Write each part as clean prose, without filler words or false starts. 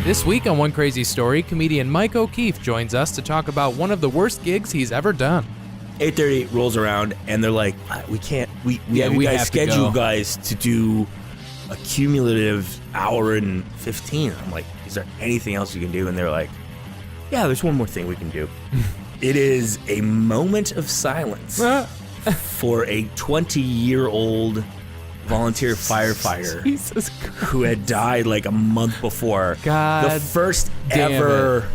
This week on One Crazy Story, comedian Mike O'Keefe joins us to talk about one of the worst gigs he's ever done. 8:30 rolls around and they're like, we can't, we have schedule guys to do a cumulative hour and 15. I'm like, is there anything else you can do? And they're like, yeah, there's one more thing we can do. It is a moment of silence for a 20-year-old volunteer firefighter who had died like a month before. God, the first ever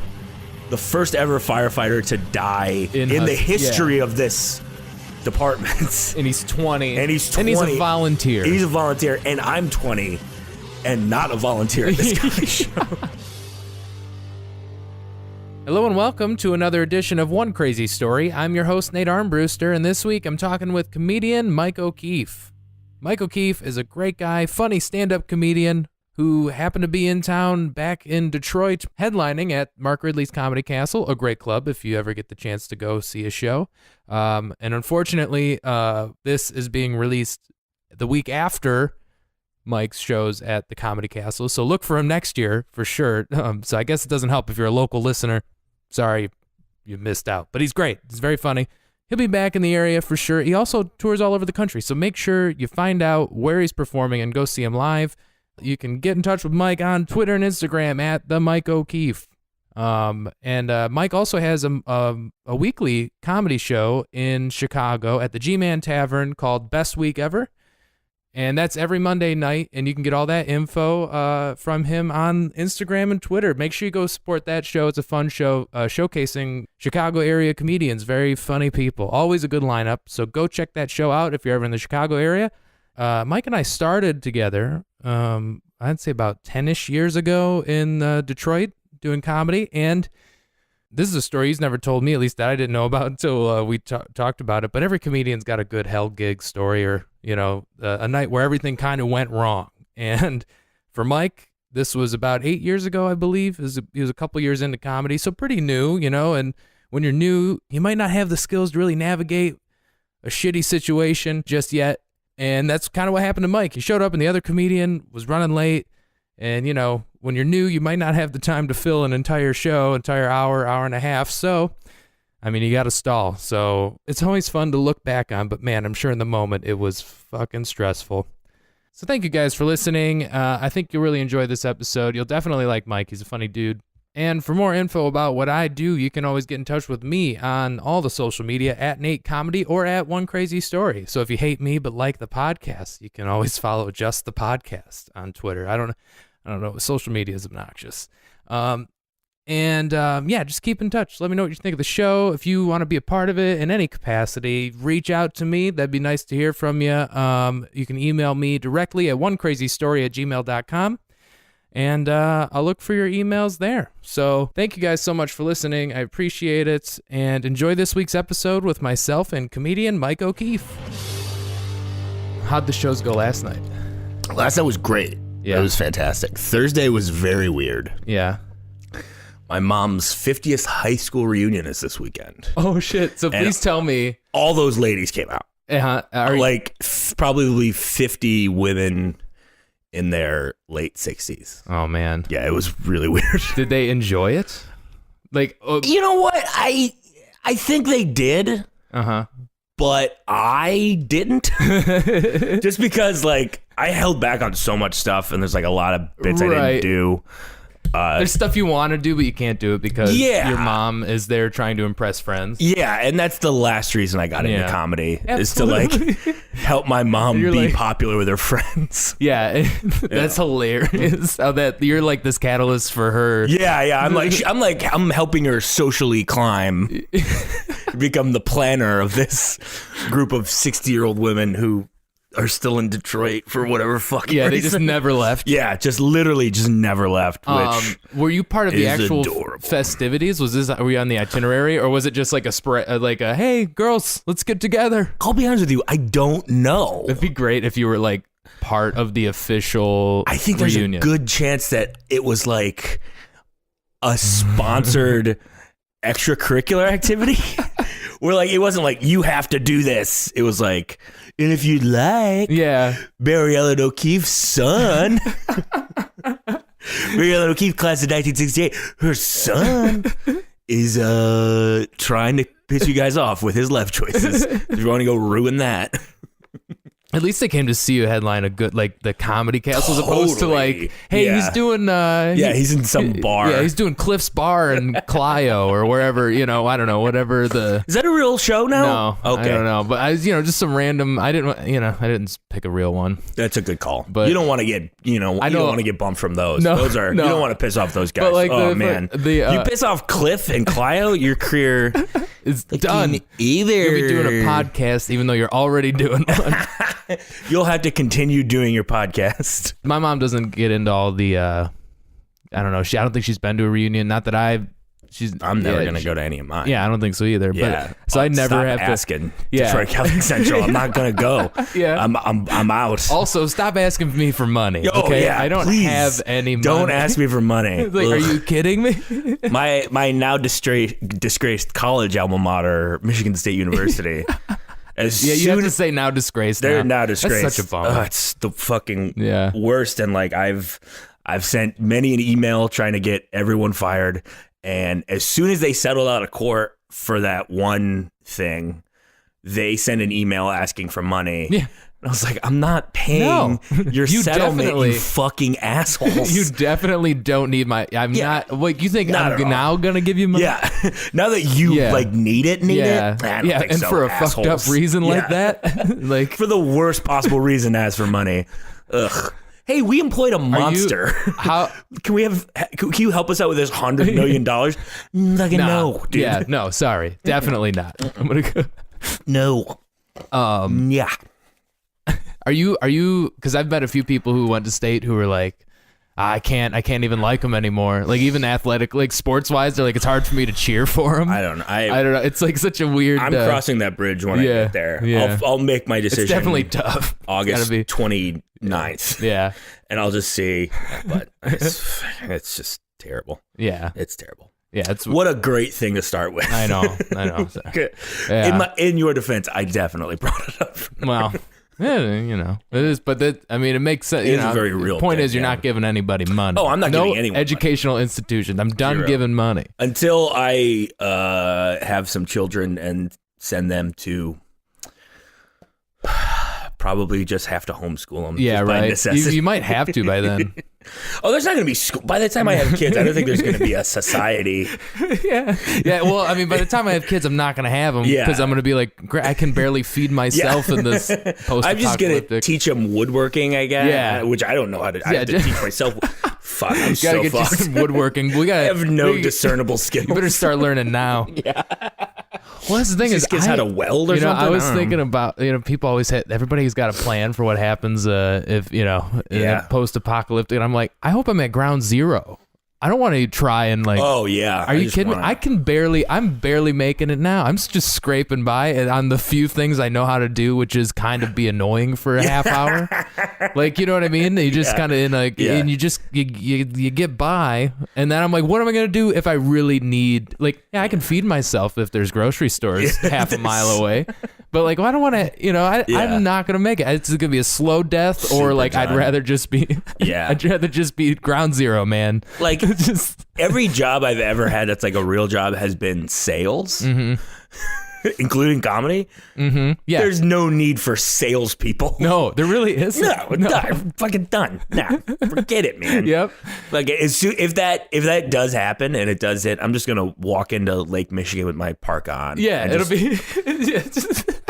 firefighter to die in the history of this department. And he's 20. And he's 20. And he's a volunteer. He's a volunteer, and I'm 20 and not a volunteer at this comedy show. Hello and welcome to another edition of One Crazy Story. I'm your host, Nate Armbruster, and this week I'm talking with comedian Mike O'Keefe. Mike O'Keefe is a great guy, funny stand-up comedian who happened to be in town back in Detroit headlining at Mark Ridley's Comedy Castle, a great club if you ever get the chance to go see a show. And unfortunately, this is being released the week after Mike's shows at the Comedy Castle, so look for him next year for sure. So I guess it doesn't help if you're a local listener. Sorry you missed out, but he's great. He's very funny. He'll be back in the area for sure. He also tours all over the country, so make sure you find out where he's performing and go see him live. You can get in touch with Mike on Twitter and Instagram at the Mike O'Keefe. Mike also has a weekly comedy show in Chicago at the G-Man Tavern called Best Week Ever. And that's every Monday night, and you can get all that info from him on Instagram and Twitter. Make sure you go support that show. It's a fun show showcasing Chicago area comedians, very funny people. Always a good lineup, so go check that show out if you're ever in the Chicago area. Mike and I started together, I'd say about 10-ish years ago in Detroit doing comedy, and this is a story he's never told me, at least that I didn't know about until we talked about it, but every comedian's got a good hell gig story or, you know, a night where everything kind of went wrong. And for Mike, this was about 8 years ago, I believe. He was a couple years into comedy, so pretty new, you know, and when you're new, you might not have the skills to really navigate a shitty situation just yet. And that's kind of what happened to Mike. He showed up and the other comedian was running late. And, you know, when you're new, you might not have the time to fill an entire show, entire hour and a half. So, I mean, you got to stall. So it's always fun to look back on. But, man, I'm sure in the moment it was fucking stressful. So thank you guys for listening. I think you'll really enjoy this episode. You'll definitely like Mike. He's a funny dude. And for more info about what I do, you can always get in touch with me on all the social media at Nate Comedy or at One Crazy Story. So if you hate me but like the podcast, you can always follow just the podcast on Twitter. I don't know. Social media is obnoxious. Just keep in touch. Let me know what you think of the show. If you want to be a part of it in any capacity, reach out to me. That'd be nice to hear from you. You can email me directly at onecrazystory@gmail.com. And I'll look for your emails there. So thank you guys so much for listening. I appreciate it. And enjoy this week's episode with myself and comedian Mike O'Keefe. How'd the shows go last night? Last night was great. Yeah. It was fantastic. Thursday was very weird. Yeah. My mom's 50th high school reunion is this weekend. Oh, shit. So please tell me. All those ladies came out. Probably 50 women in their late 60s. Oh, man. Yeah, it was really weird. Did they enjoy it? You know what? I think they did. Uh-huh. But I didn't. Just because, I held back on so much stuff, and there's, a lot of bits I didn't do. There's stuff you want to do, but you can't do it because your mom is there trying to impress friends. Yeah, and that's the last reason I got into comedy. Absolutely. Is to help my mom be popular with her friends. Yeah, that's hilarious. How that you're like this catalyst for her. Yeah. I'm helping her socially climb, become the planner of this group of 60-year-old women who are still in Detroit for whatever fucking reason. They just never left. Yeah, just literally just never left. Which were you part of the actual adorable. Festivities? Were you on the itinerary, or was it just like a hey girls, let's get together? I'll be honest with you, I don't know. It'd be great if you were part of the official. I think reunion. There's a good chance that it was like a sponsored extracurricular activity. Where it wasn't like you have to do this. It was like, and if you'd like, Barry Allen O'Keefe's son Mary O'Keefe, class of 1968. Her son is trying to piss you guys off with his left choices. If you want to go ruin that. At least they came to see you headline a good, like, the Comedy Castle, as opposed to, like, hey, he's doing... he's in some bar. Yeah, he's doing Cliff's Bar in Clio or wherever, I don't know, whatever the... Is that a real show now? No, okay. I don't know. But, just some random... I didn't pick a real one. That's a good call. But you don't want to get, you don't want to get bumped from those. No, those are... no. You don't want to piss off those guys. But like man. You piss off Cliff and Clio, your career... It's done. Either you'll be doing a podcast, even though you're already doing one. You'll have to continue doing your podcast. My mom doesn't get into all the. I don't know. I don't think she's been to a reunion. Not that I'm never gonna go to any of mine. Yeah, I don't think so either. Yeah. But so I never have asking to. Yeah. Detroit Catholic Central. I'm not gonna go. Yeah. I'm out. Also, stop asking me for money. Oh, okay. Yeah, I don't have any money. Don't ask me for money. Like, are you kidding me? my now disgraced college alma mater, Michigan State University. You have to say now disgraced. They're now disgraced. That's such a bummer. It's the fucking worst. And like I've sent many an email trying to get everyone fired. And as soon as they settled out of court for that one thing, they sent an email asking for money. Yeah. And I was like, I'm not paying your settlement, you fucking assholes. You definitely don't need I'm not. Wait, you think I'm now gonna give you money? Yeah. Now that you need it. I don't think and so, for a assholes. Fucked up reason like that, like for the worst possible reason to ask for money. Ugh. Hey, we employed a monster. Can you help us out with this $100 million? No, dude. Yeah, no, sorry, definitely not. I'm gonna go. No. Yeah. Are you? Because I've met a few people who went to state who were like, I can't even like them anymore. Like even athletic, like sports wise, they're like, it's hard for me to cheer for them. I don't know. I don't know. It's like such a weird. I'm crossing that bridge when I get there. Yeah. I'll make my decision. It's definitely tough. August 29th. Yeah. And I'll just see. But it's just terrible. Yeah. It's terrible. Yeah, what a great thing to start with. I know. Yeah. In your defense, I definitely brought it up. Well, yeah, it is, but it makes sense. It's a very real. The point thing, is, you're not giving anybody money. Oh, I'm not giving anyone educational money. institutions. I'm done giving money until I have some children and send them to. Probably just have to homeschool them. Yeah, right. You might have to by then. Oh, there's not going to be school. By the time I have kids, I don't think there's going to be a society. Yeah. Well, by the time I have kids, I'm not going to have them because I'm going to be like, I can barely feed myself in this post-apocalyptic. I'm just going to teach them woodworking, I guess. Yeah. Which I don't know how to. I have to teach myself. Fuck, I'm so fucked. You some woodworking. I have no discernible skills. You better start learning now. Yeah. Well, that's the thing is, kids how to weld or something. I was thinking about, people always everybody's got a plan for what happens if in post-apocalyptic, and I'm like, I hope I'm at ground zero. I don't want to try and like. Oh yeah. Are you kidding me? I'm barely making it now. I'm just scraping by on the few things I know how to do, which is kind of be annoying for a half hour. Like, you know what I mean? You just kind of and you just you get by, and then I'm like, what am I gonna do if I really need? Like, I can feed myself if there's grocery stores half a mile away. But like, I don't want to, I'm not gonna make it. It's gonna be a slow death, or like I'd rather just be, I'd rather just be ground zero, man. Like, just every job I've ever had that's like a real job has been sales, including comedy. Mm-hmm. Yeah, there's no need for salespeople. No, there really isn't. No. I'm fucking done. Nah, forget it, man. Yep. Like if that does happen and it does hit, I'm just gonna walk into Lake Michigan with my parka on. Yeah, it'll be.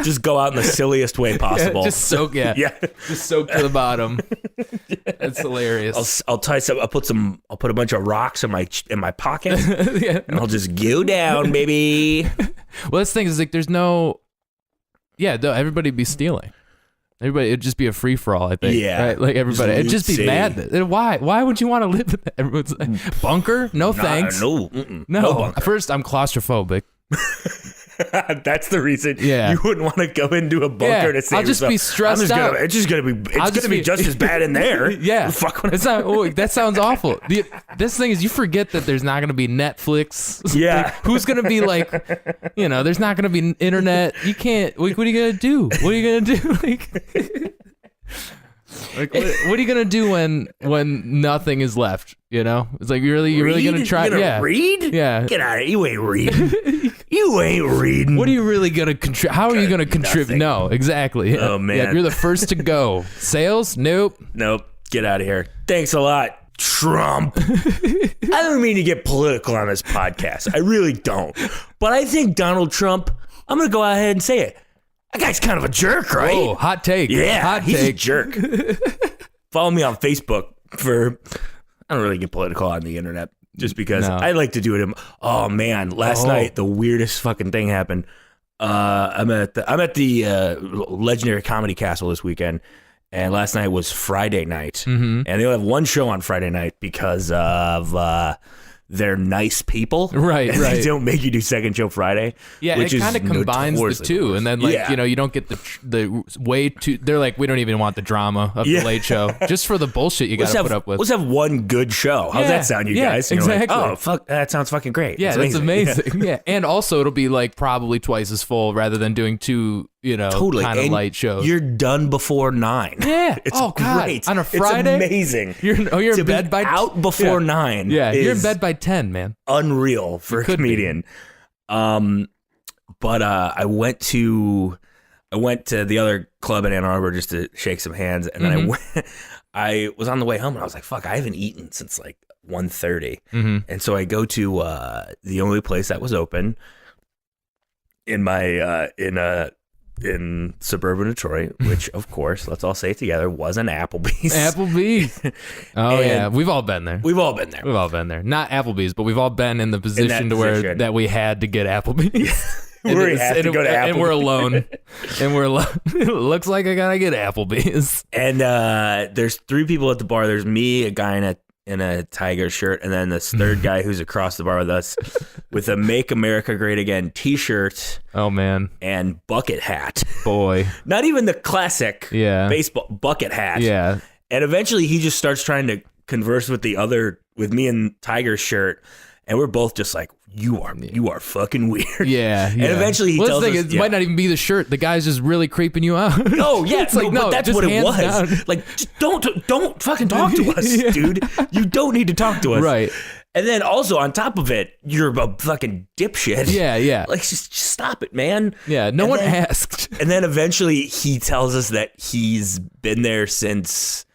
Just go out in the silliest way possible. Yeah, just soak. Yeah. Just soak to the bottom. That's hilarious. I'll put a bunch of rocks in my pocket. And I'll just go down, baby. Well, this thing is like, there's no. Yeah, everybody'd be stealing. It'd just be a free for all. I think. Yeah. Right? Like everybody, it'd just be mad. Why would you want to live in that? Everyone's like, bunker? No thanks. No. No bunker. First, I'm claustrophobic. That's the reason you wouldn't want to go into a bunker to save I'll just yourself. be stressed out. It's going to be just as bad in there. Yeah. That sounds awful. This thing is, you forget that there's not going to be Netflix. Yeah. Like, who's going to be like, there's not going to be internet. You can't, what are you going to do? What are you going to do? Like, Like, what are you gonna do when nothing is left? You know, it's like you're really gonna try. Read? Yeah. Get out of here. You ain't reading. You ain't reading. What are you really gonna contribute? How are you gonna contribute? No, exactly. Oh man, yeah, you're the first to go. Sales? Nope. Get out of here. Thanks a lot, Trump. I don't mean to get political on this podcast. I really don't. But I think Donald Trump. I'm gonna go ahead and say it. That guy's kind of a jerk, right? Oh, hot take. Yeah, he's a jerk. Follow me on Facebook for... I don't really get political on the internet just because I like to do it. Oh, man. Last night, the weirdest fucking thing happened. I'm at the Legendary Comedy Castle this weekend, and last night was Friday night. Mm-hmm. And they only have one show on Friday night because of... they're nice people, right? And they don't make you do second show Friday. Yeah, which it kind of combines the two, and then you don't get the way too. They're like, we don't even want the drama of the late show, just for the bullshit you got to put up with. Let's have one good show. How's that sound, you guys? And exactly. Like, oh fuck, that sounds fucking great. Yeah, that's amazing. Yeah, and also it'll be like probably twice as full rather than doing two. Totally. Kind of light shows. You're done before 9. Yeah. It's great. On a Friday? It's amazing. You're in bed by... out before 9. Yeah, you're in bed by 10, man. Unreal for a comedian. But I went to the other club in Ann Arbor just to shake some hands, and then I was on the way home, and I was like, fuck, I haven't eaten since like 1:30. Mm-hmm. And so I go to the only place that was open in my in suburban Detroit, which of course, let's all say it together, was an Applebees. Applebees. Oh yeah, we've all been there. We've all been there. Not Applebees, but we've all been in the position that we had to get Applebees. We had to go to Applebee's. And we're alone. It looks like I gotta get Applebees. And there's 3 people at the bar. There's me, a guy in a Tiger shirt, and then this third guy who's across the bar with us with a Make America Great Again t-shirt. Oh man. And bucket hat. Boy. Not even the classic baseball bucket hat. Yeah. And eventually he just starts trying to converse with me in Tiger's shirt, and we're both just like, you are fucking weird. Yeah. And eventually he tells us, it might not even be the shirt. The guy's just really creeping you out. Oh yeah, it's like, no, but that's what it was. Down. Like, just don't fucking talk to us, dude. You don't need to talk to us. Right. And then also on top of it, you're a fucking dipshit. Yeah. Like, just stop it, man. Yeah, no one asked. And then eventually he tells us that he's been there since...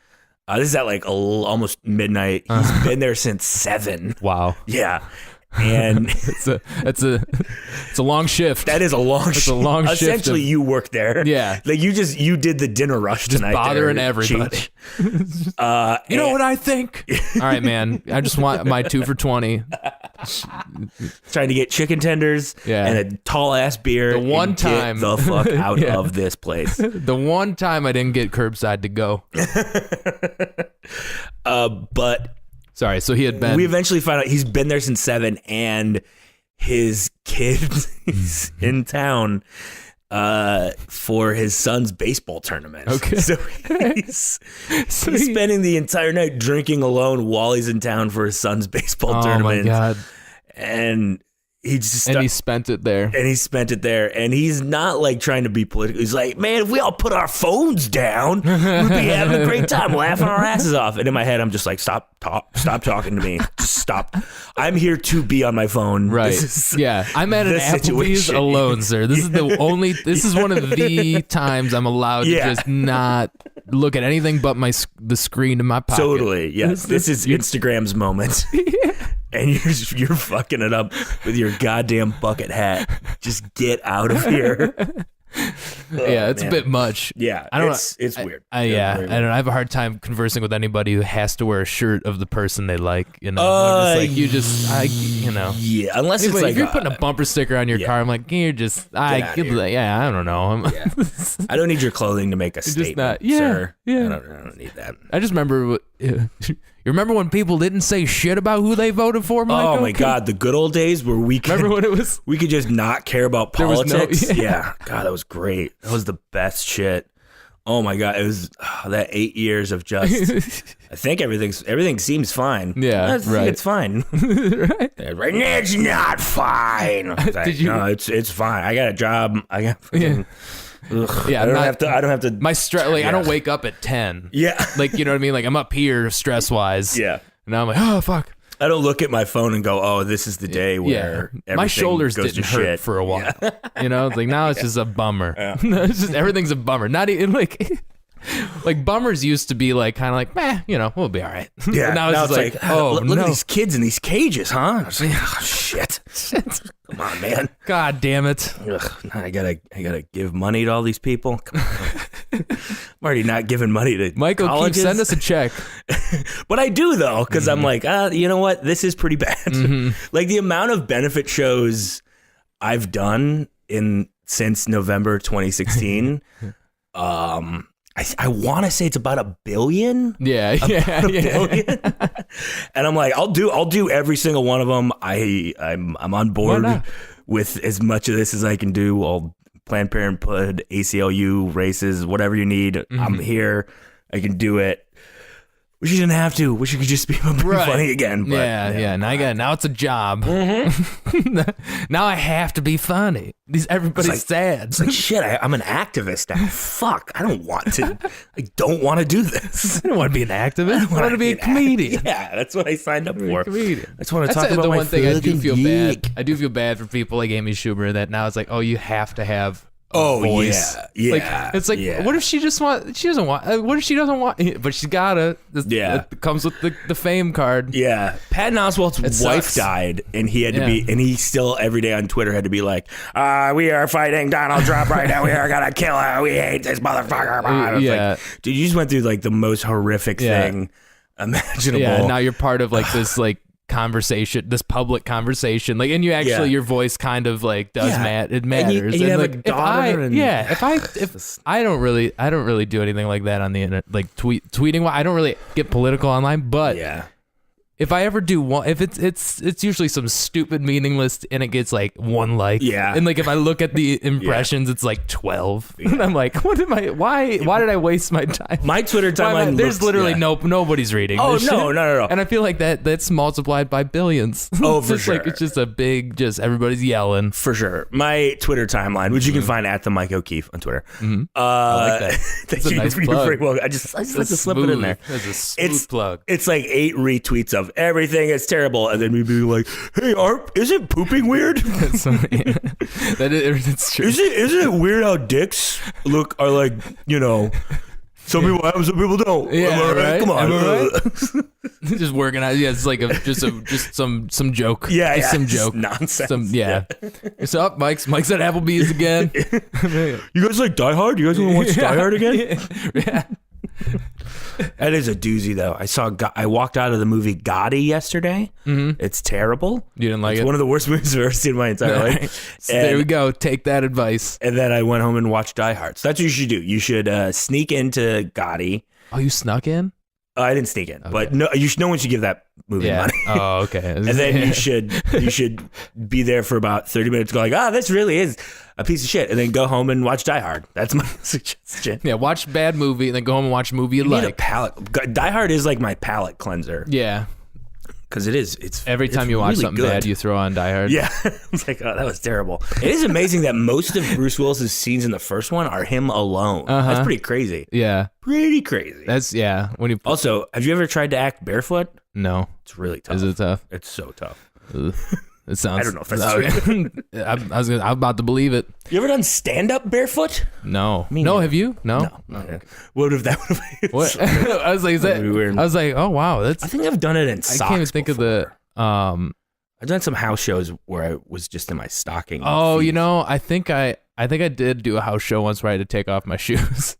this is at like almost midnight. He's been there since 7. Wow. Yeah. And it's a long shift. That is a long shift. It's a long shift. Essentially, you work there. Yeah. Like you did the dinner rush tonight. Bothering everybody. You know what I think? All right, man. I just want my 2 for $20. Trying to get chicken tenders and a tall ass beer. The one time. Get the fuck out of this place. The one time I didn't get curbside to go. But. Sorry, so he had been... We eventually found out he's been there since 7, and his kid's in town for his son's baseball tournament. Okay. So he's spending the entire night drinking alone while he's in town for his son's baseball tournament. Oh, my God. And he spent it there. And he's not like trying to be political. He's like, man, if we all put our phones down, we'd be having a great time laughing our asses off. And in my head, I'm just like, stop talking to me. Just stop. I'm here to be on my phone. Right. I'm at an Applebee's alone, sir. This is one of the times I'm allowed to just not look at anything but the screen in my pocket. Totally. Yes. This is Instagram's moment. And you're fucking it up with your goddamn bucket hat. Just get out of here. It's a bit much. Yeah, it's weird. I don't know. I have a hard time conversing with anybody who has to wear a shirt of the person they like. Yeah, unless it's like if you're putting a bumper sticker on your car, I'm like, you're just I don't know. I don't need your clothing to make a statement, sir. Yeah, I don't need that. I just remember. You remember when people didn't say shit about who they voted for, Michael? Oh my God, the good old days where we could just not care about politics. God, that was great. That was the best shit. Oh my God, it was that 8 years of just. I think everything seems fine. Yeah, I think it's fine. Right now, it's not fine. Like, no, it's fine. I got a job. I got. Yeah, I don't have to. My stress, like I don't wake up at 10. Yeah, like you know what I mean. Like I'm up here stress wise. Yeah, and now I'm like, oh fuck. I don't look at my phone and go, oh, this is the day where my shoulders goes didn't to hurt shit. for a while. Yeah. You know, it's like now it's just a bummer. Yeah. It's just everything's a bummer. Not even like. Like bummers used to be like kind of like, meh, you know, we'll be all right. Yeah. Now it's like, oh, look at these kids in these cages, huh? I was like, oh, shit. Come on, man. God damn it. Ugh, I gotta give money to all these people. Come on. I'm already not giving money to Michael, colleges. send us a check. But I do though, because I'm like, you know what? This is pretty bad. Like the amount of benefit shows I've done since November 2016. I want to say it's about $1 billion. Yeah. Billion. And I'm like, I'll do every single one of them. I'm on board with as much of this as I can do. I'll Planned Parenthood, ACLU, races, whatever you need. I'm here. I can do it. Wish you didn't have to. Wish you could just be funny again. But, Now it's a job. Now I have to be funny. Everybody's sad. It's like shit. I'm an activist now. Fuck. I don't want to do this. I don't want to be an activist. I want to be a comedian. Yeah, that's what I signed up for. Comedian. I just want to talk about the my one thing I do feel geek. bad. I do feel bad for people like Amy Schumer that now it's like, oh, you have to have. Voice. Yeah. Like, it's like, what if she doesn't want, what if she doesn't want, but she's gotta, it comes with the fame card. Yeah. Patton Oswalt's wife died and he had to be, and he still every day on Twitter had to be like, we are fighting Donald Trump right now. We are gonna kill her. We hate this motherfucker. Yeah. Like, dude, you just went through like the most horrific thing imaginable. Yeah. Now you're part of like this, like, conversation, this public conversation, like, and you actually your voice kind of like does it matters. And you have like, a daughter. If I don't really do anything like that on the internet, like tweeting. I don't really get political online, but if I ever do one, if it's usually some stupid meaningless and it gets like 1 like. Yeah. And like if I look at the impressions, it's like 12. Yeah. And I'm like, why did I waste my time? My Twitter timeline there's literally nobody's reading. Oh, this shit. No. And I feel like that's multiplied by billions. Oh, for sure. Like it's just a big, everybody's yelling. For sure. My Twitter timeline, which you can find at the Mike O'Keefe on Twitter. I like that. Thank you. Nice You're very welcome. I just like to slip it in there. That's a smooth plug. It's like 8 retweets of everything is terrible, and then we'd be like, "Hey, isn't pooping weird?" It's true. Isn't it weird how dicks are like, you know, some people have, some people don't. Yeah, right? Come on, right? Just working out. Yeah, it's like just some joke. Yeah, just some joke, nonsense. What's up, Mike's at Applebees again. You guys like Die Hard? You guys want to watch Die Hard again? Yeah. That is a doozy, though. I walked out of the movie Gotti yesterday. It's terrible. You didn't like it? It's one of the worst movies I've ever seen in my entire life. So there we go. Take that advice. And then I went home and watched Die Hard. So that's what you should do. You should sneak into Gotti. Oh, you snuck in? I didn't sneak in, but no one should give that movie money. Oh, okay. And then you should be there for about 30 minutes going, this really is a piece of shit. And then go home and watch Die Hard. That's my suggestion. Yeah, watch a bad movie and then go home and watch a movie you like. Need a palate. Die Hard is like my palate cleanser. Yeah. Because it's every time you watch really something bad, you throw on Die Hard. Yeah, it's like, that was terrible. It is amazing that most of Bruce Willis's scenes in the first one are him alone. That's pretty crazy. Yeah, pretty crazy. That's when you also, have you ever tried to act barefoot? No, it's really tough. Is it tough? It's so tough. It sounds. I don't know if that's true. I'm about to believe it. You ever done stand up barefoot? No. No, have you? No. Okay. What if that would have been? What? I was like, is that weird? I was like, oh wow, that's. I think I've done it in socks. I can't even think before. of the. I've done some house shows where I was just in my stocking. Oh, feet. I think I did do a house show once where I had to take off my shoes.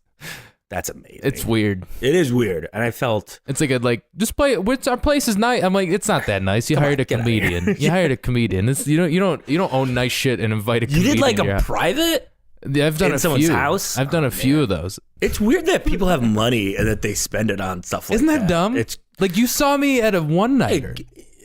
That's amazing. It's weird. It is weird, and I felt it's like just play. Our place is nice. I'm like, it's not that nice. You hired a comedian. You hired a comedian. You don't own nice shit and invite a comedian. You did like a private. Yeah, I've done in a someone's few. house. I've done a few of those. It's weird that people have money and that they spend it on stuff like Isn't that that. dumb? It's like you saw me at a one-nighter.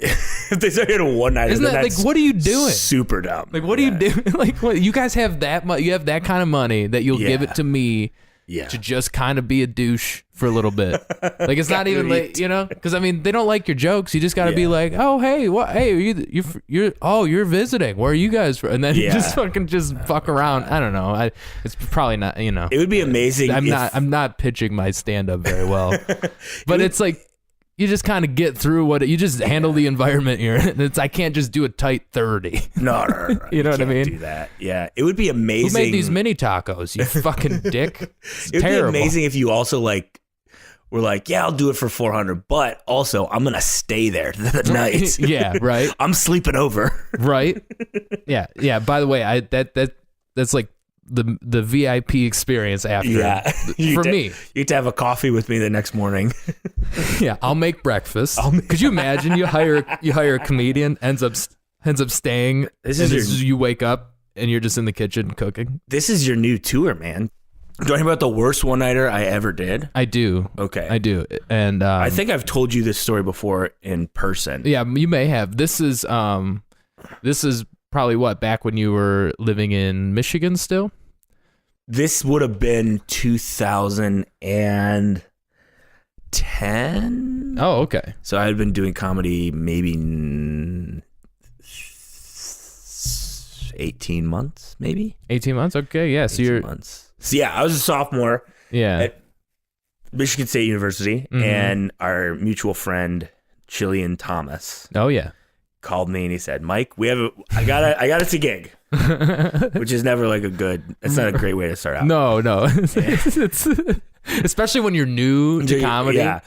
If they saw you at a one-nighter, isn't that like what are you doing? Super dumb. Like what are you doing? Like what? You guys have that much? You have that kind of money that you'll give it to me. Yeah. to just kind of be a douche for a little bit. Like, it's not even like, you know, because I mean, they don't like your jokes. You just got to be like, oh, hey, what? Hey, you're visiting. Where are you guys from? And then you just fuck around. I don't know. It's probably not, you know. It would be amazing. I'm not pitching my stand up very well, but it's like, you just kind of get through you just handle the environment you're in. I can't just do a tight 30. No. You know what I mean? Do that. Yeah. It would be amazing. Who made these mini tacos? You fucking dick. It's It'd terrible. be amazing if you also like were like, yeah, I'll do it for $400, but also I'm gonna stay there the night. Yeah, right. I'm sleeping over. Right. Yeah. By the way, that's like the VIP experience after. Yeah. For me. You get to have a coffee with me the next morning. Yeah, I'll make breakfast. Could you imagine you hire a comedian, ends up staying, you wake up and you're just in the kitchen cooking? This is your new tour, man. Do you want to hear about the worst one-nighter I ever did? I do. Okay. I do. And I think I've told you this story before in person. Yeah, you may have. This is probably back when you were living in Michigan still? This would have been 2010. Oh, okay. So I had been doing comedy maybe 18 months, maybe. 18 months? Okay, yeah. So 18 months. So yeah, I was a sophomore at Michigan State University, and our mutual friend, Chillian Thomas. Oh, yeah. Called me and he said, Mike, I got us a gig. Which is never like it's not a great way to start out. No. It's especially when you're new to comedy. Yeah,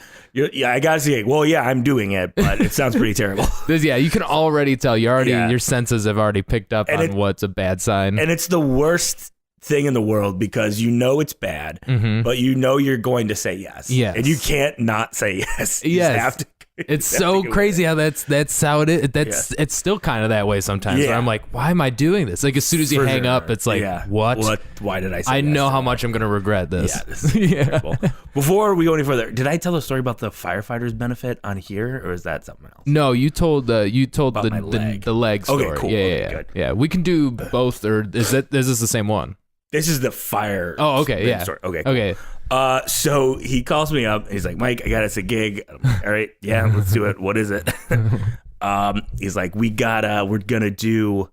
I got us a gig. Well, yeah, I'm doing it, but it sounds pretty terrible. You can already tell. Your senses have already picked up on what's a bad sign. And it's the worst thing in the world because you know it's bad, but you know you're going to say yes. Yes. And you can't not say yes. You yes. just have to. It's so crazy how that's how it is. It's still kind of that way sometimes. Yeah. Where I'm like, why am I doing this? Like as soon as you hang up, it's like, what? Why did I say I yes know how much I'm gonna regret this. Yeah, this is terrible. Before we go any further, did I tell the story about the Firefighters Benefit on here, or is that something else? No, you told the leg story. Okay, cool. Yeah. Good. Yeah, we can do both, or is this the same one? This is the fire. Oh, okay, yeah. Story. Okay, cool. Okay. So he calls me up. And he's like, Mike, I got us a gig. I'm like, all right, yeah, let's do it. What is it? He's like, we're gonna do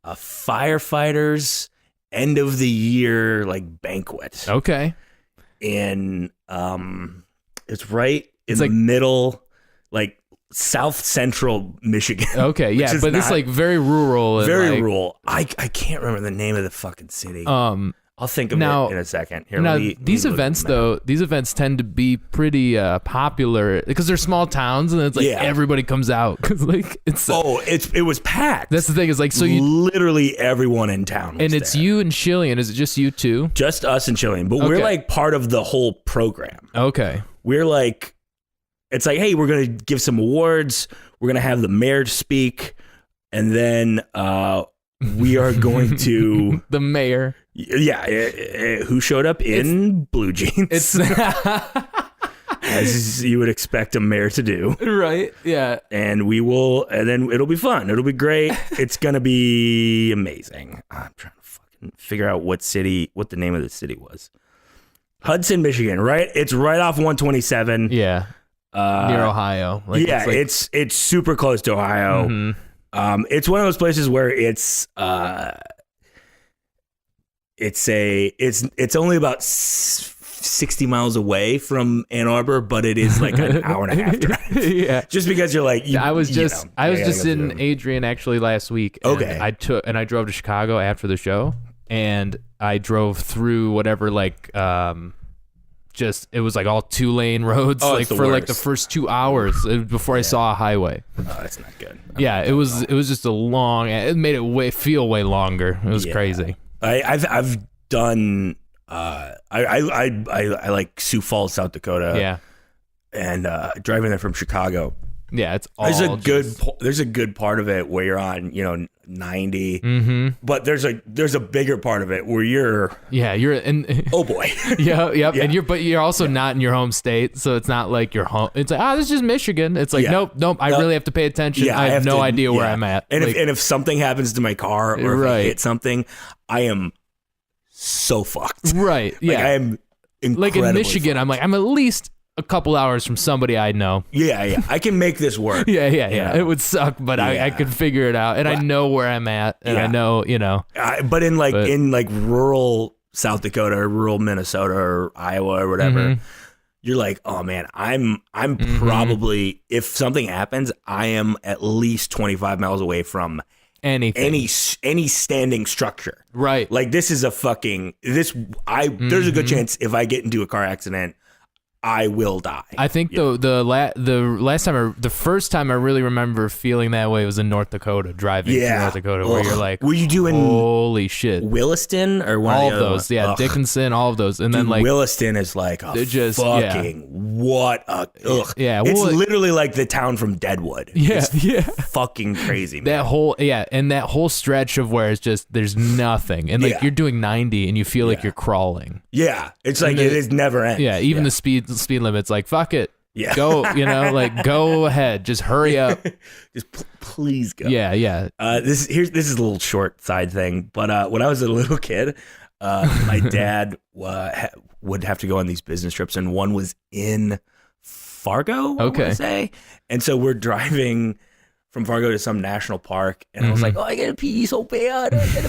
a firefighters end of the year like banquet. Okay. And it's right in the middle, like South Central Michigan. Okay, yeah, but it's like very rural. Very rural. I can't remember the name of the fucking city. I'll think of it in a second. Here, these events tend to be pretty popular because they're small towns and it's like everybody comes out because like it was packed. That's the thing is like literally everyone in town was and it's there. You and Chillian. Is it just you two? Just us and Chillian, but we're like part of the whole program. Okay, we're like, it's like, hey, we're gonna give some awards. We're gonna have the mayor speak, and then we are going to the mayor. Yeah, who showed up in blue jeans. As you would expect a mayor to do. Right, yeah. And then it'll be fun. It'll be great. It's going to be amazing. I'm trying to fucking figure out what the name of the city was. Hudson, Michigan, right? It's right off 127. Yeah. Near Ohio. Like, yeah, it's super close to Ohio. Mm-hmm. It's one of those places where it's only about 60 miles away from Ann Arbor, but it is like an hour and a half drive. Yeah, just because you're like, I was just in Adrian actually last week. Okay, I drove to Chicago after the show, and I drove through whatever it was like all 2-lane roads like the first 2 hours before I saw a highway. Oh, that's not good. It was just a long. It made it feel way longer. It was crazy. I've done. I like Sioux Falls, South Dakota. Yeah, and driving there from Chicago. Yeah, it's all. There's a good part of it where you're on 90, but there's a bigger part of it where you're in. Oh boy. Yeah. And you're also not in your home state, so it's not like you're home. It's like this is just Michigan. It's like nope. I really have to pay attention. I have no idea where I'm at. And if something happens to my car or if I hit something, I am so fucked. Right. Yeah. I am Like in Michigan, I'm like, I'm at least a couple hours from somebody I know. Yeah. I can make this work. Yeah. It would suck, but I could figure it out, and I know where I'm at, and I know, But in rural South Dakota or rural Minnesota or Iowa or whatever, you're like, oh man, I'm probably, if something happens, I am at least 25 miles away from anything, any standing structure. Right. Like this is a fucking there's a good chance if I get into a car accident, I will die. I think the first time I really remember feeling that way was in North Dakota, driving through North Dakota, where you're like, were you doing holy shit, Williston or one all of those? ones? Yeah, Dickinson, all of those, and then like Williston is like what a it's literally like the town from Deadwood. It's fucking crazy, man. That whole stretch of where it's just there's nothing, and like you're doing 90 and you feel like you're crawling. Yeah, it's like it is never ends. Yeah, even the speed limit's like fuck it. Yeah. Go, like go ahead. Just hurry up. Just please go. Yeah. This is a little short side thing, but when I was a little kid, my dad would have to go on these business trips, and one was in Fargo, I want to say. And so we're driving from Fargo to some national park, and I was like, oh, I gotta pee so bad. I gotta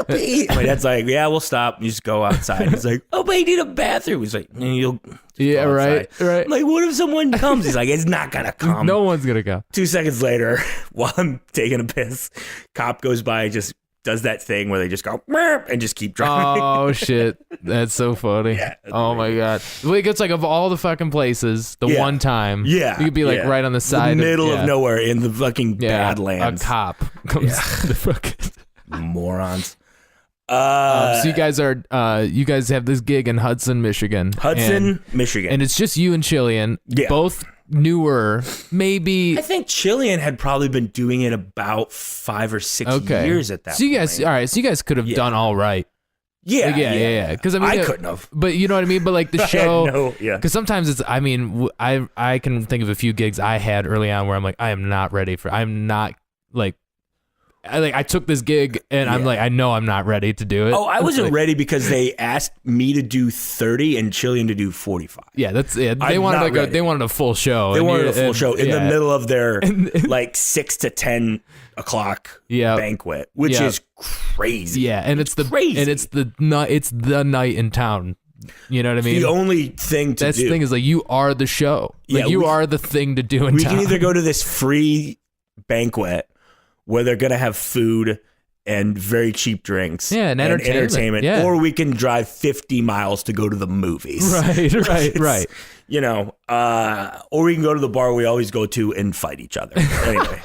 pee. My dad's like, yeah, we'll stop. You just go outside. He's like, oh, but I need a bathroom. He's like, you'll go right. I'm like, what if someone comes? He's like, it's not gonna come. No one's gonna come. 2 seconds later, while I'm taking a piss, cop goes by, just does that thing where they just go and just keep driving. Oh shit, that's so funny. Oh my god, like it's like of all the fucking places, the one time, you could be like right on the side, the middle of nowhere in the fucking Badlands. A cop comes to the fucking morons. So you guys have this gig in Hudson, Michigan, Michigan, and it's just you and Chilean, both newer, maybe. I think Chilean had probably been doing it about 5 or 6 years at that point. So you guys could have done all right. Yeah. Because I couldn't have. But you know what I mean. But like the show, because sometimes it's. I mean, I can think of a few gigs I had early on where I'm like, I'm not ready for. I'm not like. I took this gig and I'm like, I know I'm not ready to do it. Oh, I wasn't ready because they asked me to do 30 and Chilean to do 45. Yeah, that's it. They wanted a full show. They wanted a full show in the middle of their like 6 to 10 o'clock banquet, which is crazy. Yeah, and it's the night in town. You know what I mean? The only thing to do. The thing is like you are the show. Like you are the thing to do in town. We can either go to this free banquet where they're going to have food and very cheap drinks and entertainment. Or we can drive 50 miles to go to the movies. Right. You know, or we can go to the bar we always go to and fight each other. Anyway,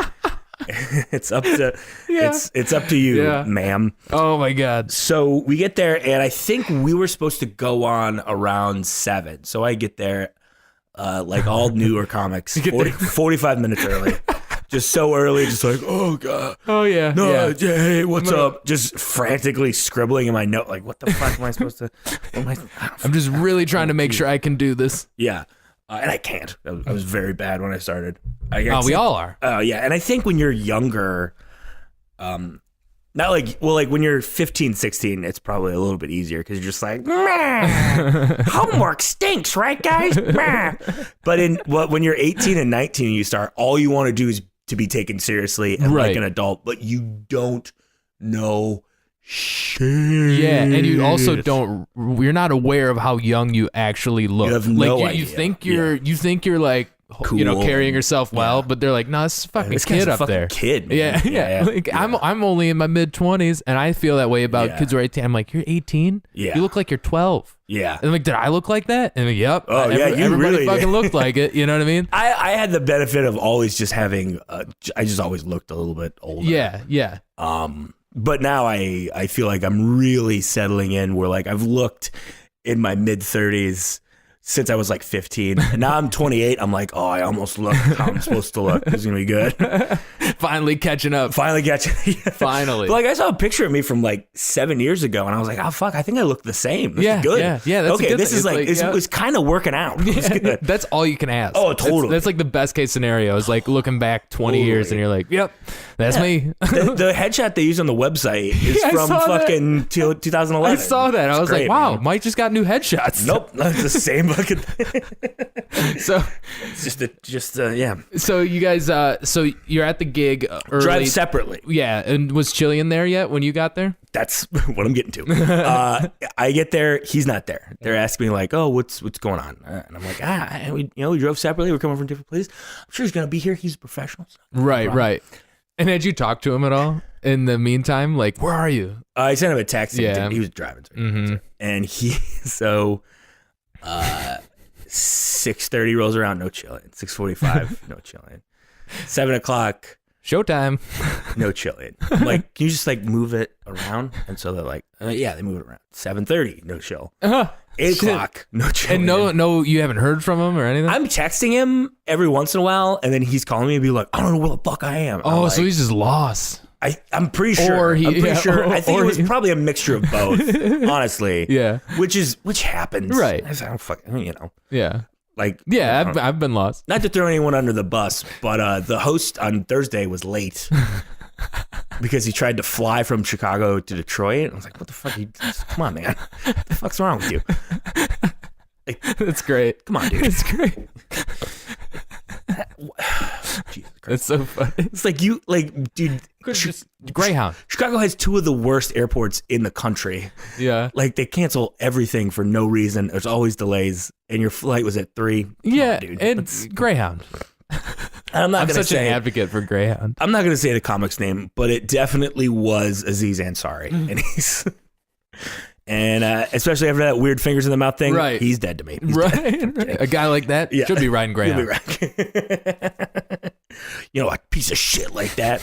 it's up to it's up to you, ma'am. Oh my God. So we get there, and I think we were supposed to go on around 7. So I get there like all newer comics, 45 minutes early. Just so early, just like, oh God. Oh yeah. No, hey, what's up? Just frantically scribbling in my note, like, what the fuck am I supposed to? I'm just really trying to make sure I can do this. Yeah, and I can't. I was very bad when I started. We all are. Oh yeah, and I think when you're younger, not like when you're 15, 16, it's probably a little bit easier because you're just like, homework stinks, right, guys? But when you're 18 and 19 and you start, all you want to do is to be taken seriously and like an adult, but you don't know shit. Yeah, and you also you're not aware of how young you actually look. You have no idea. You think you're like, cool. Carrying yourself well, but they're like, no, this is a fucking kid up there. Kid, man. Yeah. Like, I'm only in my mid-20s, and I feel that way about kids who are 18. I'm like, you're 18? Yeah. You look like you're 12. Yeah. And I'm like, did I look like that? And I'm like, yep. Oh, yeah, you everybody really fucking looked like it. You know what I mean? I had the benefit of always just having, I just always looked a little bit older. Yeah. But now I feel like I'm really settling in where like I've looked in my mid-30s since I was like 15. And now I'm 28. I'm like, oh, I almost look how I'm supposed to look. This is going to be good. Finally catching up. Finally catching up. Finally. But like I saw a picture of me from like 7 years ago and I was like, oh, fuck, I think I look the same. This is good. Yeah. That's okay, a good this thing. is like, it was kind of working out. Yeah, that's all you can ask. Oh, totally. That's like the best case scenario is like looking back 20 years and you're like, yep, that's me. the headshot they use on the website is from fucking 2011. I saw that. I was great, like, wow, man. Mike just got new headshots. Nope, that's the same fucking thing. So it's yeah. So you guys, so you're at the gig early. Drive separately. Yeah, and was Chillian there yet when you got there? That's what I'm getting to. I get there, he's not there. They're asking me like, oh, what's going on? And I'm like, we drove separately. We're coming from different places. I'm sure he's gonna be here. He's a professional. So Right. And had you talked to him at all in the meantime? Like, where are you? I sent him a text. Yeah. He was driving to me. And 6:30 rolls around, no chilling. 6:45, no chilling. 7:00, showtime, no chilling. I'm like, can you just like move it around? And so they're like, yeah, they move it around. 7:30, no chill. 8:00, no chilling. And no, you haven't heard from him or anything? I'm texting him every once in a while, and then he's calling me and be like, I don't know where the fuck I am. Oh, like, so he's just lost. I'm pretty sure. I think it was probably a mixture of both, honestly. Yeah. Which happens. Right. I don't fucking, Yeah. Like, yeah, I've been lost. Not to throw anyone under the bus, but the host on Thursday was late because he tried to fly from Chicago to Detroit. I was like, what the fuck? Come on, man. What the fuck's wrong with you? Like, that's great. Come on, dude. It's great. Jesus Christ. That's so funny. It's like dude. Greyhound. Chicago has two of the worst airports in the country. Yeah. Like, they cancel everything for no reason. There's always delays, and your flight was at 3. Yeah, dude. it's Greyhound. I'm such an advocate for Greyhound. I'm not going to say the comic's name, but it definitely was Aziz Ansari, and he's. And especially after that weird fingers in the mouth thing, right. He's dead to me. He's right. dead. A guy like that should be riding Greyhound. You know, a piece of shit like that.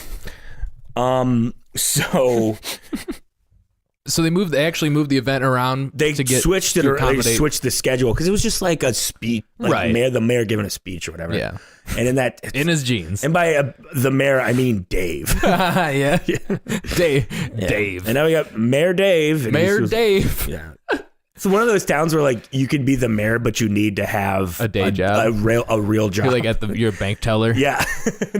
So they actually moved the event around. They switched it, or they switched the schedule because it was just like a speech, like right? The mayor giving a speech or whatever. Yeah. And in his jeans. And by the mayor, I mean Dave. Yeah. Dave. Yeah. Dave. And now we got Mayor Dave. Mayor Dave. Yeah. It's one of those towns where like you could be the mayor, but you need to have a day job, a real job. You're like at your bank teller. Yeah,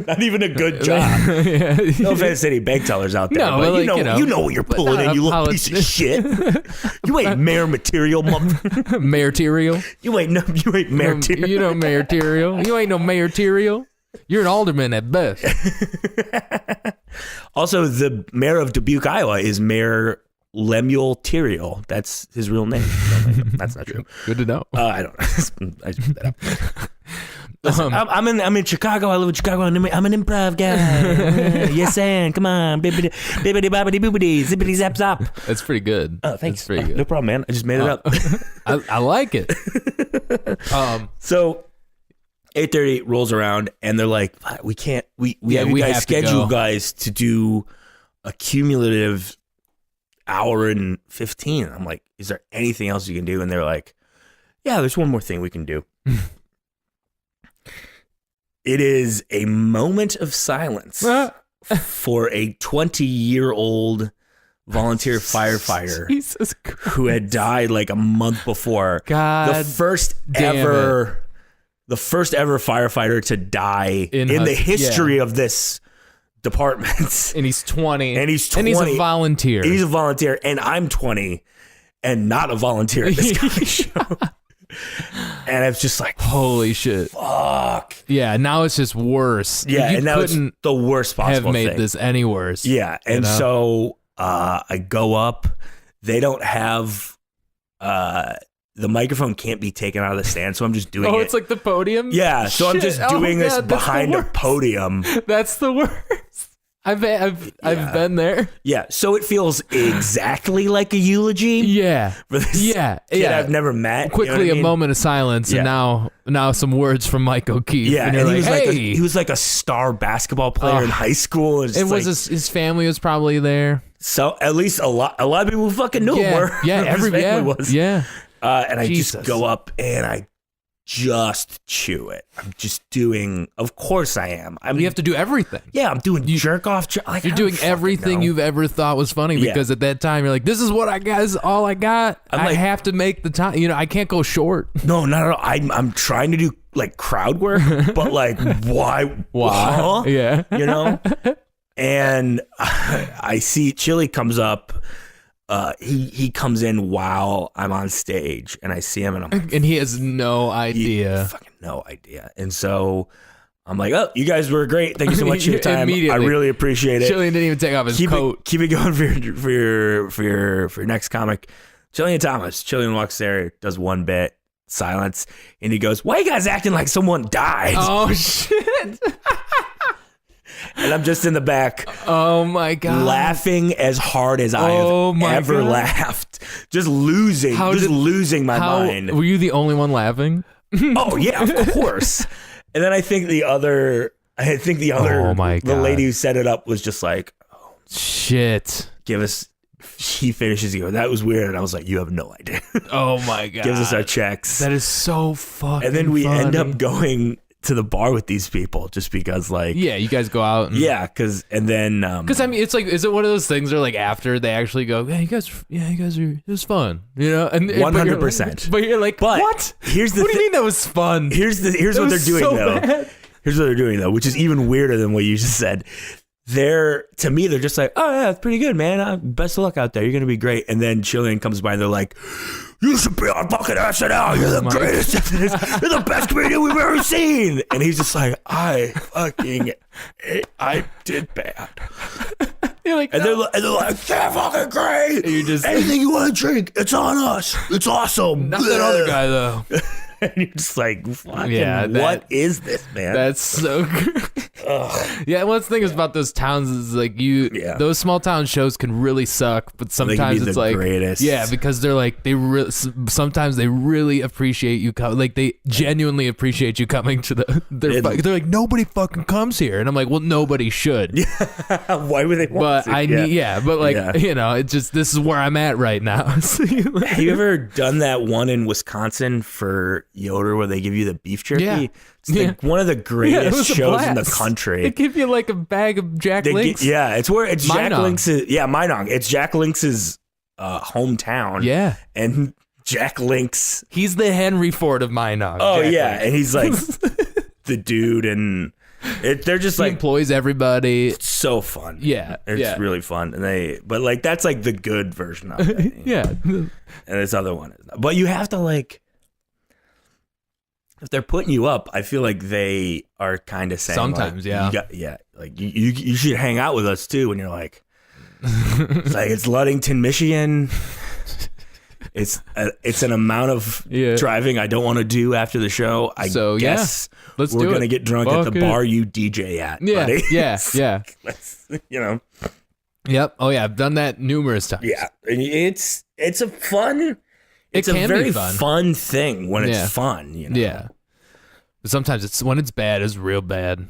not even a good job. Yeah. No offense to any bank tellers out there, no, but like, you know what you're pulling in. You little piece of shit. You ain't mayor material, mayor-terial. You ain't mayor material. You know mayor-terial. You ain't no mayor-terial. You're an alderman at best. Also, the mayor of Dubuque, Iowa, is Mayor Lemuel Tyriel. That's his real name. That's not true. Good to know. I don't know. I just put that up. Listen, I'm in Chicago. I live in Chicago. I'm an improv guy. Yes, and come on, bibbidi bobbidi boobidi, zippity zap zap. That's pretty good. Oh, thanks. That's pretty good. No problem, man. I just made it up. I like it. So 8:30 rolls around, and they're like, "We can't. We have you guys schedule guys to do a cumulative hour and 15." I'm like, is there anything else you can do? And they're like, yeah, there's one more thing we can do. It is a moment of silence for a 20-year-old volunteer firefighter who had died like a month before. God, the first ever firefighter to die in the history of this department. And he's 20. And he's a volunteer. He's a volunteer, and I'm 20 and not a volunteer at this comedy show. And it's just like, holy shit. Fuck. Yeah, now it's just worse. Yeah, you and now it's the worst possible have made thing. this any worse. Yeah, and so I go up. They don't have the microphone can't be taken out of the stand, so I'm just doing it. Oh, it's like the podium? Yeah, so I'm just doing this behind a podium. That's the worst. I've been there. Yeah, so it feels exactly like a eulogy. Yeah. For this kid I've never met. Quickly, a moment of silence, and now some words from Mike O'Keefe. Yeah, and he was like a star basketball player in high school. And his family was probably there. So at least a lot of people who fucking knew him were. Yeah, his family was. Yeah. And I just go up and I just chew it. I'm just doing. Of course I am. You have to do everything. Yeah, I'm doing jerk off. Like, you're doing everything you've ever thought was funny because at that time you're like, this is what I got. This is all I got. I have to make the time. I can't go short. No, not at all. I'm trying to do like crowd work, but like why? Huh? Yeah. And I see Chili comes up. He comes in while I'm on stage, and I see him, and I'm like, and he has no idea. Fucking no idea. And so I'm like, oh, you guys were great. Thank you so much for your time. I really appreciate it. Chillian didn't even take off his coat. Keep it going for your next comic. Chillian Thomas. Chillian walks there, does one bit, silence, and he goes, "Why are you guys acting like someone died?" Oh shit. And I'm just in the back. Oh my God. Laughing as hard as I have ever laughed. Just losing my mind. Were you the only one laughing? Oh yeah, of course. And then I think the other, Oh my God. the lady who set it up was just like, oh shit. He finishes, he goes, that was weird. And I was like, you have no idea. Oh my God. Gives us our checks. That is so fucking And then we funny. end up going to the bar with these people just because like you guys go out and I mean it's like, is it one of those things where like after they actually go, you guys are, it was fun, and 100%. but you're like, what here's the what do you mean that was fun? Here's what they're doing though. Bad. Here's what they're doing though, which is even weirder than what you just said. They're just like, oh yeah, it's pretty good, man. Best of luck out there. You're gonna be great. And then Chillian comes by and they're like, you should be on fucking SNL. You're the greatest. You're the best comedian we've ever seen. And he's just like, I did bad. You're like, and they're like, they're fucking great. And you just anything you want to drink, it's on us. It's awesome. Not that other guy though. And you're just like, fucking, what is this, man? That's so good. Yeah, one of the things about those towns is like those small town shows can really suck, but sometimes it's like greatest. Yeah, because they're like sometimes they really appreciate you like they genuinely appreciate you coming to they're like, nobody fucking comes here, and I'm like, well, nobody should. Why would they want to? But like it's just, this is where I'm at right now. Have you ever done that one in Wisconsin for Yoder where they give you the beef jerky? Yeah. It's like one of the greatest shows in the country. They give you like a bag of Jack Link's. It's where it's Minong. Jack Link's. Minong. It's Jack Link's hometown. Yeah. And Jack Link's. He's the Henry Ford of Minong. Oh, Jack yeah. Link's. And he's like the dude. And they're just he like. employs everybody. It's so fun. Yeah. It's really fun. But like, that's like the good version of it. Yeah. And this other one is. But you have to like. If they're putting you up, I feel like they are kind of saying sometimes, like, like you should hang out with us too. When you're like, it's Ludington, Michigan. It's an amount of driving I don't want to do after the show. I guess we're gonna get drunk at the bar you DJ at. Yeah, buddy. yeah. Yep. Oh yeah, I've done that numerous times. Yeah, it's a fun. It's a very fun thing when it's fun, Yeah. But sometimes when it's bad, it's real bad.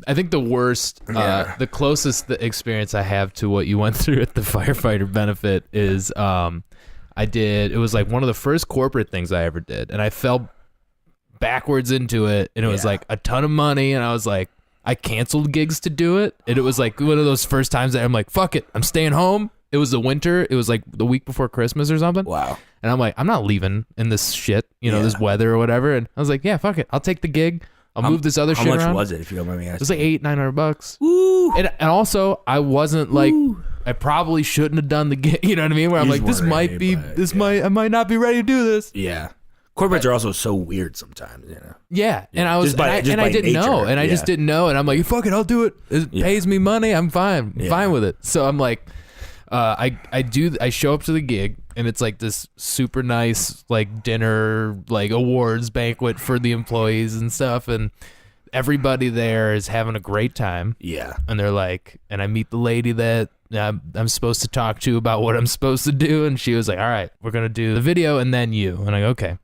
I think the worst, the closest experience I have to what you went through at the Firefighter Benefit is it was like one of the first corporate things I ever did. And I fell backwards into it. And it was like a ton of money. And I was like, I canceled gigs to do it. And it was like one of those first times that I'm like, fuck it, I'm staying home. It was the winter. It was like the week before Christmas or something. Wow. And I'm like, I'm not leaving in this shit, this weather or whatever. And I was like, yeah, fuck it. I'll take the gig. I'll move this other shit around. How much was it, if you don't mind me asking? It was like $800-900. Woo. And also, I wasn't like, I probably shouldn't have done the gig. You know what I mean? Where I'm like, I might not be ready to do this. Yeah. Corporates are also so weird sometimes, Yeah. And I was, I didn't know. And I just didn't know. And I'm like, fuck it, I'll do it. It pays me money. I'm fine. I'm fine with it. So I'm like, I show up to the gig and it's like this super nice like dinner, like awards banquet for the employees and stuff, and everybody there is having a great time. Yeah. And they're like, and I meet the lady that I'm supposed to talk to about what I'm supposed to do, and she was like, all right, we're gonna do the video and then you. And I go, okay,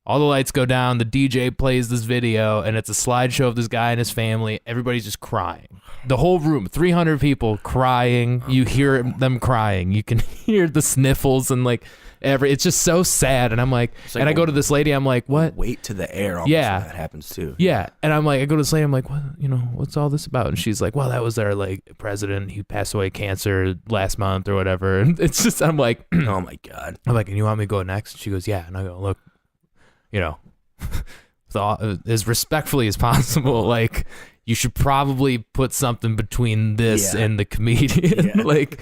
All the lights go down. The DJ plays this video, and it's a slideshow of this guy and his family. Everybody's just crying. The whole room, 300 people crying. You hear them crying. You can hear the sniffles and like it's just so sad. And I'm like, and I go to this lady. I'm like, what? Weight to the air. Almost when that happens too. Yeah. And I'm like, I go to this lady. I'm like, what? What's all this about? And she's like, well, that was our like president. He passed away of cancer last month or whatever. And it's just, I'm like, oh my God. I'm like, and you want me to go next? And she goes, yeah. And I go, look, as respectfully as possible, like, you should probably put something between this and the comedian. Yeah. Like,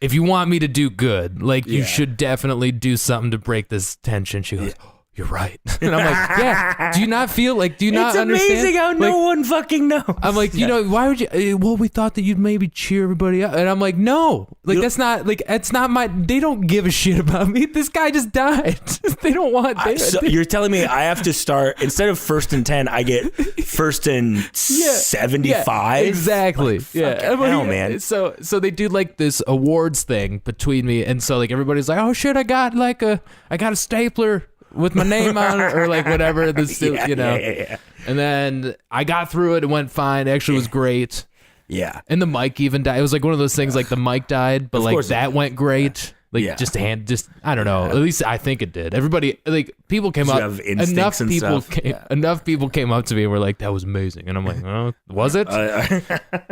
if you want me to do good, like, you should definitely do something to break this tension. She goes, you're right. And I'm like, yeah. Do you not feel like, do you not understand? It's amazing how no one fucking knows. I'm like, why would you, well, we thought that you'd maybe cheer everybody up. And I'm like, no, like, that's not, like, it's not they don't give a shit about me. This guy just died. They don't want, you're telling me I have to start, instead of 1st and 10, I get 1st and 75? Exactly. Like, hell, man. So they do like this awards thing between me. And so like, everybody's like, oh shit, I got a stapler with my name on it, or like whatever. And then I got through it. It went fine. It actually was great. Yeah. And the mic even died. It was like one of those things, like the mic died, but like that went great. Like I don't know. At least I think it did. Everybody, like, people came up. Enough people came up to me and were like, "That was amazing," and I'm like, "Oh, was it?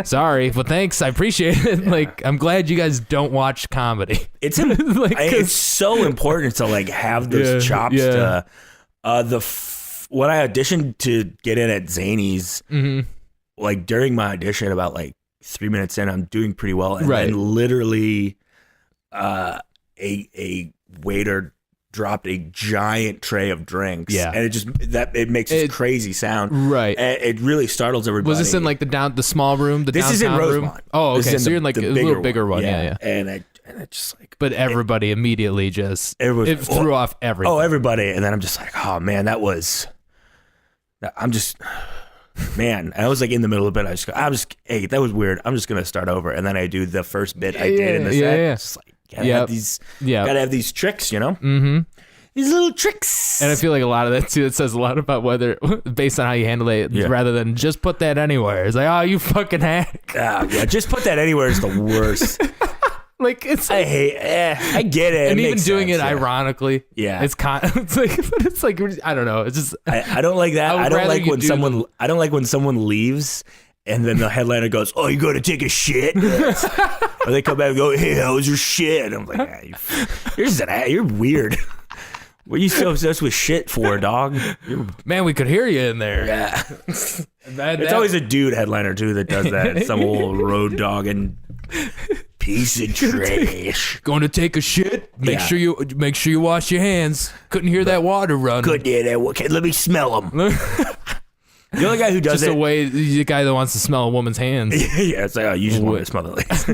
Sorry, but thanks. I appreciate it. Yeah. Like, I'm glad you guys don't watch comedy. It's like, it's so important to like have those chops. To when I auditioned to get in at Zany's, like during my audition, about like 3 minutes in, I'm doing pretty well, and then literally, a waiter dropped a giant tray of drinks, and it makes this crazy sound, right? And it really startles everybody. Was this in like the small room? This is in Rosemont. Room? Oh, okay. So you're in like a little bigger one, yeah. And it just like, but everybody immediately just threw off everything. Oh, everybody, and then I'm just like, oh man, man, I was like in the middle of the bit. Hey, that was weird. I'm just gonna start over, and then I do the first bit I did in the set. Yeah. It's like, gotta have these tricks, Mm-hmm. These little tricks. And I feel like a lot of that too, it says a lot about whether, based on how you handle it, rather than just put that anywhere. It's like, oh, you fucking hack. Just put that anywhere is the worst. Like, it's like, I get it. And even doing it ironically, it's like I don't know. It's just I don't like that. I don't like when someone leaves and then the headliner goes, "Oh, you going to take a shit?" Or they come back and go, "Hey, how was your shit?" And I'm like, you're weird. What are you so obsessed with shit for, dog? Man, we could hear you in there. Yeah. It's always a dude headliner too that does that. Some old Road Dogg and piece of trash. Going to take a shit? Make sure you wash your hands. Couldn't hear that water running. Couldn't hear that. Okay, let me smell them. The only guy who does the guy that wants to smell a woman's hands. Yeah, it's like, oh, you just want to smell the legs.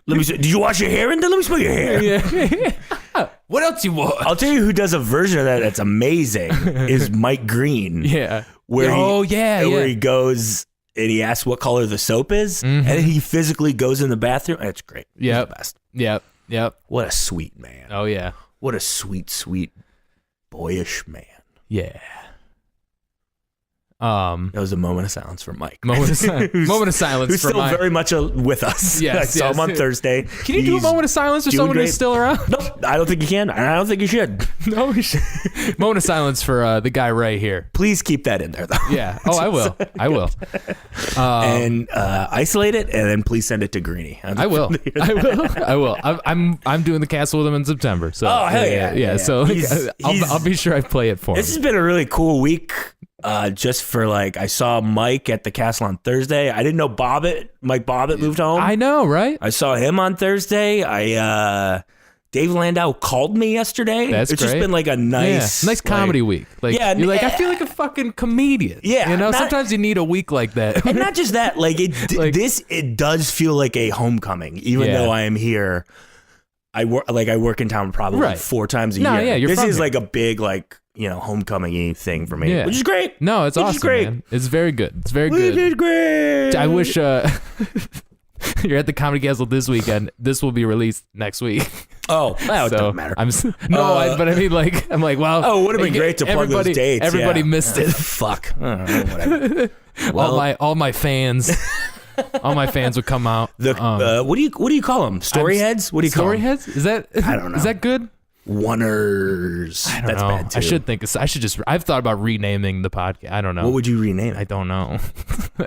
Let me see. Did you wash your hair? And then let me smell your hair. Yeah. What else you want? I'll tell you who does a version of that that's amazing is Mike Green. Yeah. Where he goes and he asks what color the soap is, and then he physically goes in the bathroom. That's great. Yeah. The best. Yep. What a sweet man. Oh yeah. What a sweet, sweet, boyish man. Yeah. That was a moment of silence for Mike. Moment of silence who's for still Mike. Very much with us. Yes, I saw him on Thursday. Can you do a moment of silence for someone who's still around? Nope, I don't think you can. And I don't think you should. No, we should. Moment of silence for the guy right here. Please keep that in there, though. Yeah. Oh, I will. I will. And isolate it, and then please send it to Greenie. I will. I'm doing the castle with him in September. So. Oh, hell yeah. Yeah. So I'll be sure I play it for him. This has been a really cool week. Just for like, I saw Mike at the castle on Thursday. I didn't know Mike Bobbitt moved home. I know, right? I saw him on Thursday. Dave Landau called me yesterday. It's just been like a nice comedy week. Like, you're like, I feel like a fucking comedian. Yeah. Sometimes you need a week like that. And not just that, like it does feel like a homecoming, even though I am here. I work in town probably 4 times a year. Yeah, this is like a big homecoming-y thing for me, which is great. No, it's awesome, great. Man. It's very good. It's very good. It's great. I wish you're at the Comedy Castle this weekend. This will be released next week. Oh, well, it doesn't matter. But I mean, like, I'm like, well. Oh, it would have been great to plug those dates. Everybody missed it. Fuck. Whatever. Well, all my fans. All my fans would come out. What do you call them? Story heads? What do you call them? Story heads? Is that? I don't know. Is that good? Oneers. I don't That's know. bad too. I should just. I've thought about renaming the podcast. I don't know. What would you rename it? I don't know.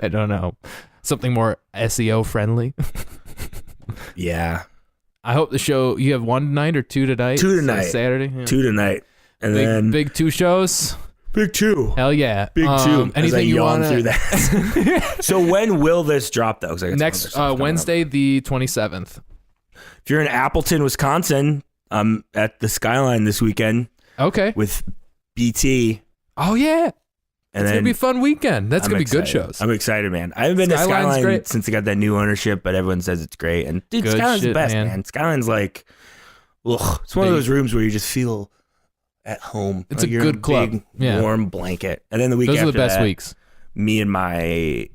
I don't know. Something more SEO friendly. Yeah. I hope the show. You have one tonight or two tonight? Two tonight. Saturday. Yeah. Two tonight, and then big 2 shows. Big 2. Hell yeah. Big 2. Anything you want through that? So when will this drop though? Next Wednesday, the 27th. If you're in Appleton, Wisconsin, I'm at the Skyline this weekend. Okay. With BT. Oh yeah. And it's gonna be a fun weekend. That's gonna be good excited. shows. I'm excited, man. I haven't been to Skyline since they got that new ownership, but everyone says it's great. And dude, Skyline's the best, man. Skyline's like, ugh, it's one of those rooms where you just feel at home. It's like a good club. Big, warm blanket. And then the week those after are the best that, weeks. Me and my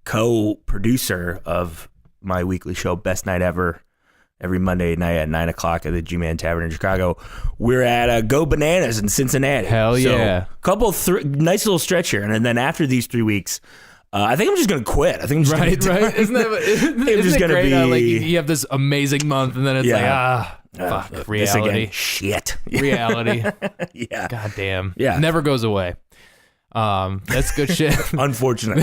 co-producer of my weekly show, Best Night Ever, every Monday night at 9 o'clock at the G-Man Tavern in Chicago. We're at Go Bananas in Cincinnati. Hell yeah. Nice little stretch here. And then after these 3 weeks, I think I'm just going to quit. I think I'm just going to right. Isn't it great? Like you have this amazing month and then it's fuck, reality. Shit. Reality. Yeah. God damn. Yeah. Never goes away. That's good shit. Unfortunately.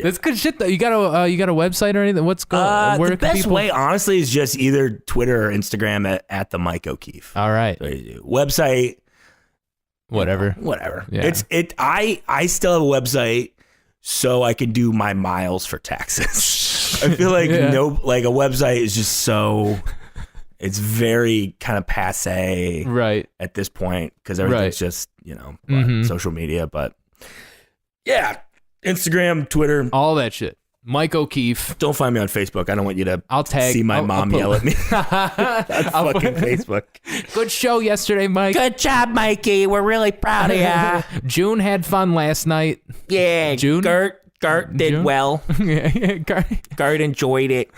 That's good shit though. You got a website or anything? What's going on? The best way, honestly, is just either Twitter or Instagram at the Mike O'Keefe. All right. Website. Whatever. Whatever. Yeah. I still have a website so I can do my miles for taxes. I feel like a website is just so. It's very kind of passe at this point because everything's just, social media. But yeah, Instagram, Twitter. All that shit. Mike O'Keefe. Don't find me on Facebook. I don't want you to see my mom yell at me on fucking Facebook. Good show yesterday, Mike. Good job, Mikey. We're really proud of you. June had fun last night. Yeah, June. Gert did well. Yeah, Gert enjoyed it.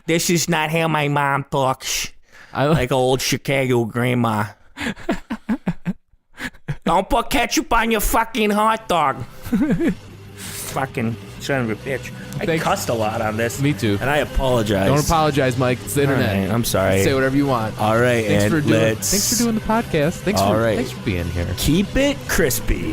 This is not how my mom talks. Like old Chicago grandma. Don't put ketchup on your fucking hot dog. Fucking son of a bitch. I cussed a lot on this. Me too. And I apologize. Don't apologize, Mike. It's the internet. Right, I'm sorry. Say whatever you want. All right. Thanks for doing the podcast. Thanks for being here. Keep it crispy.